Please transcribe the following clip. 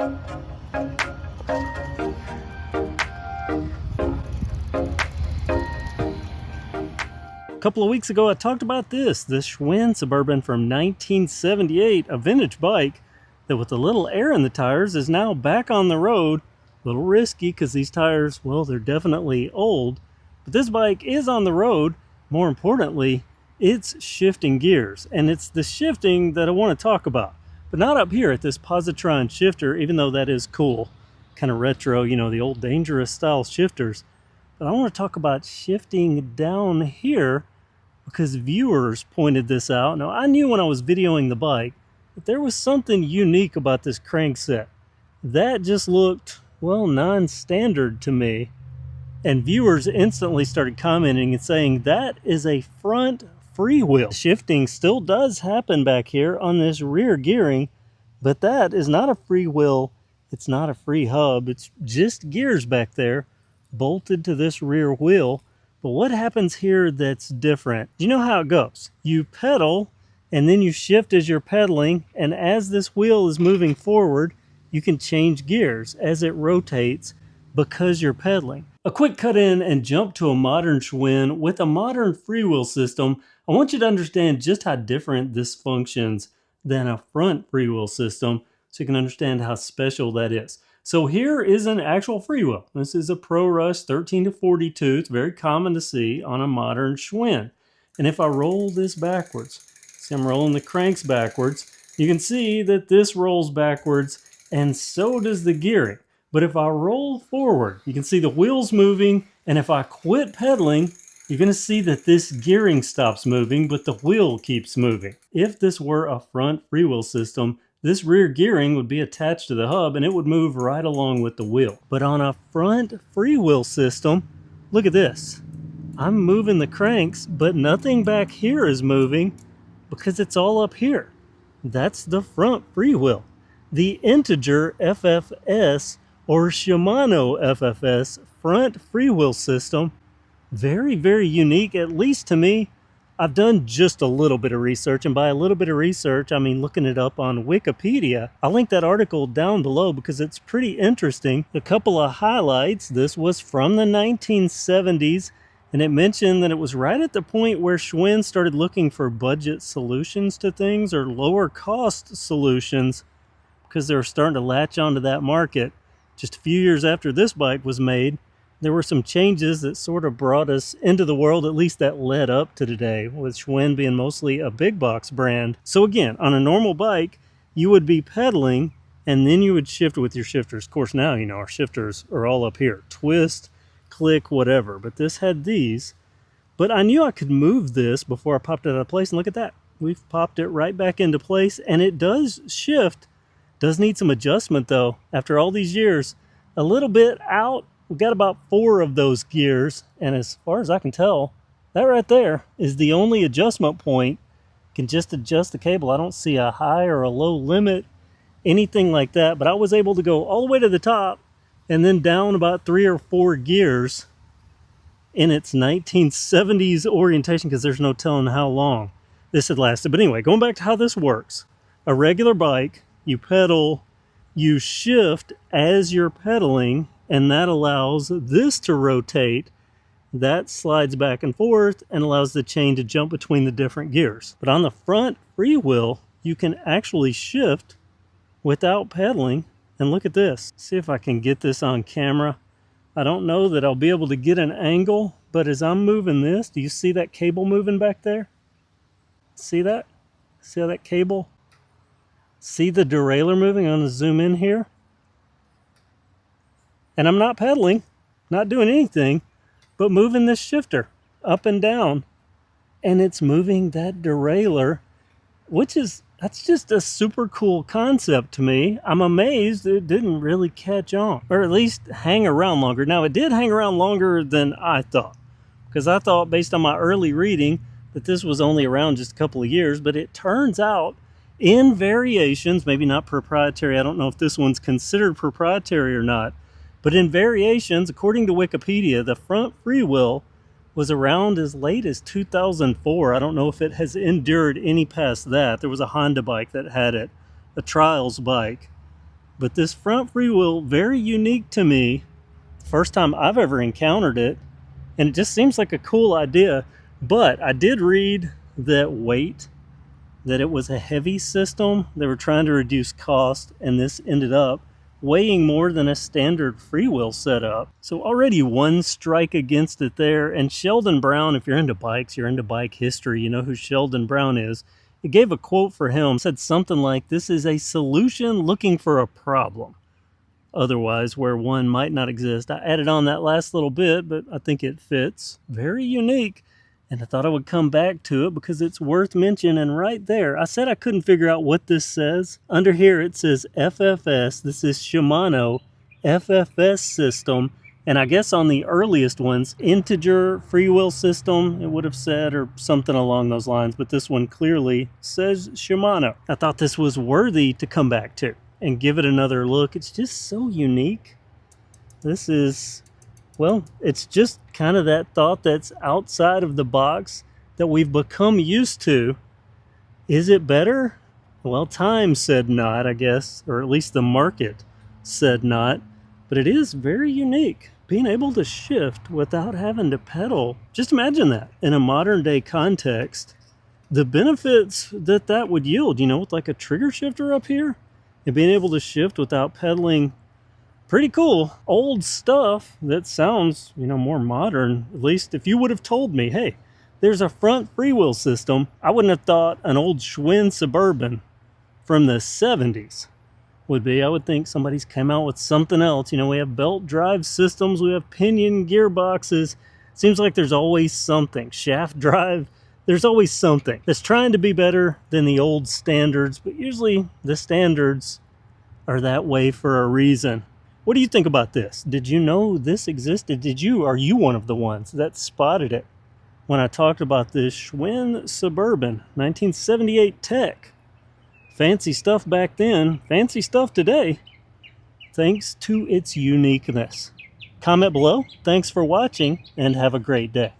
A couple of weeks ago I talked about this Schwinn Suburban from 1978, a vintage bike that with a little air in the tires is now back on the road. A little risky because these tires, well, they're definitely old, but this bike is on the road. More importantly, it's shifting gears, and it's the shifting that I want to talk about, but not up here at this positron shifter, even though that is cool, kind of retro, you know, the old dangerous style shifters. But I want to talk about shifting down here because viewers pointed this out. Now, I knew when I was videoing the bike that there was something unique about this crankset. That just looked, well, non-standard to me. And viewers instantly started commenting and saying that is a front freewheel. Shifting still does happen back here on this rear gearing, but that is not a freewheel. It's not a free hub. It's just gears back there bolted to this rear wheel. But what happens here that's different? You know how it goes. You pedal and then you shift as you're pedaling, and as this wheel is moving forward, you can change gears as it rotates because you're pedaling. A quick cut in and jump to a modern Schwinn with a modern freewheel system. I want you to understand just how different this functions than a front freewheel system so you can understand how special that is. So here is an actual freewheel. This is a ProRush 13 to 42. It's very common to see on a modern Schwinn. And if I roll this backwards, see I'm rolling the cranks backwards, you can see that this rolls backwards and so does the gearing. But if I roll forward, you can see the wheels moving, and if I quit pedaling, you're going to see that this gearing stops moving, but the wheel keeps moving. If this were a front freewheel system, this rear gearing would be attached to the hub and it would move right along with the wheel. But on a front freewheel system, look at this. I'm moving the cranks, but nothing back here is moving because it's all up here. That's the front freewheel. The integer FFS or Shimano FFS front freewheel system, very, very unique, at least to me. I've done just a little bit of research, and by a little bit of research, I mean looking it up on Wikipedia. I'll link that article down below because it's pretty interesting. A couple of highlights. This was from the 1970s, and it mentioned that it was right at the point where Schwinn started looking for budget solutions to things or lower cost solutions because they were starting to latch onto that market. Just a few years after this bike was made, there were some changes that sort of brought us into the world, at least that led up to today, with Schwinn being mostly a big box brand. So again, on a normal bike, you would be pedaling and then you would shift with your shifters. Of course, now, you know, our shifters are all up here. Twist, click, whatever. But this had these. But I knew I could move this before I popped it out of place. And look at that. We've popped it right back into place. And it does shift. Does need some adjustment, though. After all these years, a little bit out. We've got about 4 of those gears, and as far as I can tell, that right there is the only adjustment point. You can just adjust the cable. I don't see a high or a low limit, anything like that, but I was able to go all the way to the top and then down about 3 or 4 gears in its 1970s orientation, because there's no telling how long this had lasted. But anyway, going back to how this works. A regular bike, you pedal, you shift as you're pedaling, and that allows this to rotate. That slides back and forth and allows the chain to jump between the different gears. But on the front freewheel, you can actually shift without pedaling. And look at this. See if I can get this on camera. I don't know that I'll be able to get an angle, but as I'm moving this, do you see that cable moving back there? See that? See how that cable? See the derailleur moving? I'm going to zoom in here. And I'm not pedaling, not doing anything, but moving this shifter up and down. And it's moving that derailleur, that's just a super cool concept to me. I'm amazed it didn't really catch on, or at least hang around longer. Now, it did hang around longer than I thought, because I thought, based on my early reading, that this was only around just a couple of years, but it turns out in variations, maybe not proprietary. I don't know if this one's considered proprietary or not. But in variations, according to Wikipedia, the front freewheel was around as late as 2004. I don't know if it has endured any past that. There was a Honda bike that had it, a trials bike. But this front freewheel, very unique to me. First time I've ever encountered it, and it just seems like a cool idea. But I did read that it was a heavy system. They were trying to reduce cost, and this ended up weighing more than a standard freewheel setup. So already one strike against it there. And Sheldon Brown, if you're into bikes, you're into bike history, you know who Sheldon Brown is. He gave a quote for him, said something like, "This is a solution looking for a problem, otherwise where one might not exist." I added on that last little bit, but I think it fits. Very unique. And I thought I would come back to it because it's worth mentioning. And right there, I said I couldn't figure out what this says. Under here, it says FFS. This is Shimano FFS system. And I guess on the earliest ones, integer freewheel system, it would have said, or something along those lines. But this one clearly says Shimano. I thought this was worthy to come back to and give it another look. It's just so unique. This is, well, it's just kind of that thought that's outside of the box that we've become used to. Is it better? Well, time said not, I guess, or at least the market said not. But it is very unique, being able to shift without having to pedal. Just imagine that in a modern day context, the benefits that would yield, you know, with like a trigger shifter up here and being able to shift without pedaling. Pretty cool. Old stuff that sounds, you know, more modern. At least if you would have told me, hey, there's a front freewheel system, I wouldn't have thought an old Schwinn Suburban from the 70s would be. I would think somebody's come out with something else. You know, we have belt drive systems, we have pinion gearboxes. Seems like there's always something. Shaft drive, there's always something that's trying to be better than the old standards, but usually the standards are that way for a reason. What do you think about this? Did you know this existed? Are you one of the ones that spotted it when I talked about this Schwinn Suburban 1978 tech? Fancy stuff back then, fancy stuff today, thanks to its uniqueness. Comment below. Thanks for watching, and have a great day.